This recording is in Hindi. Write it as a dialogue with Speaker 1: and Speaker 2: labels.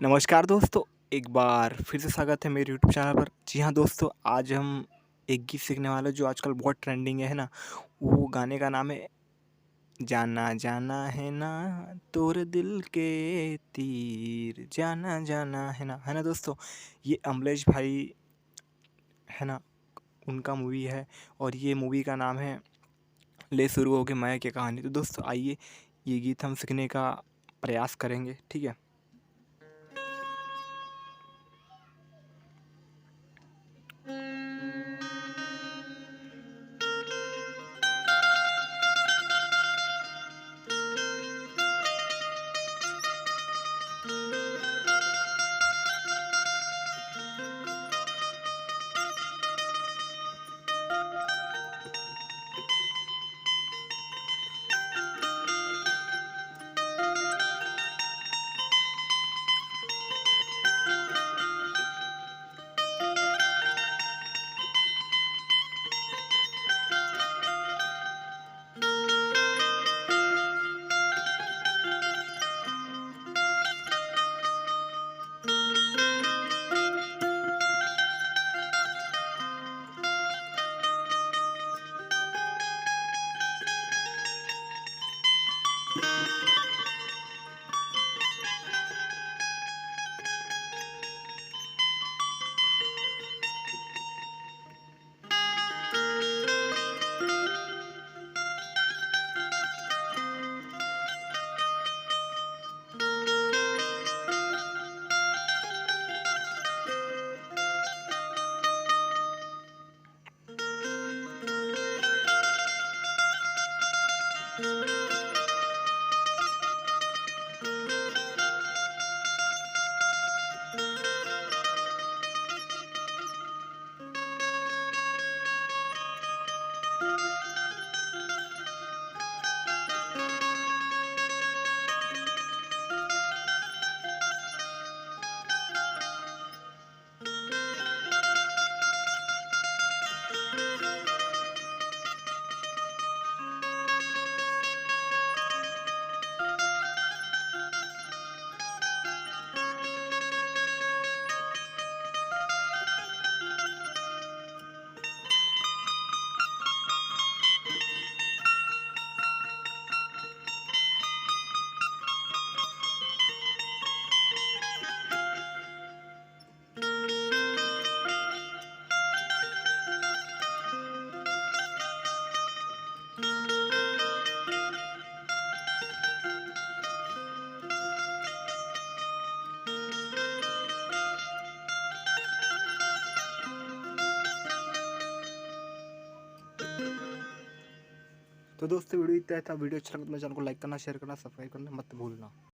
Speaker 1: नमस्कार दोस्तों, एक बार फिर से स्वागत है मेरे यूट्यूब चैनल पर। जी हाँ दोस्तों, आज हम एक गीत सीखने वाले हैं जो आजकल बहुत ट्रेंडिंग है ना? वो गाने का नाम है जाना जाना है ना तोर दिल के तीर, जाना जाना है ना दोस्तों? ये अमलेश भाई है ना, उनका मूवी है और ये मूवी का नाम है ले शुरू हो गई माया की कहानी। तो दोस्तों आइए ये गीत हम सीखने का प्रयास करेंगे, ठीक है? तो दोस्तों वीडियो इतना था। वीडियो अच्छा लगा तो मेरे चैनल को लाइक करना, शेयर करना, सब्सक्राइब करना मत भूलना।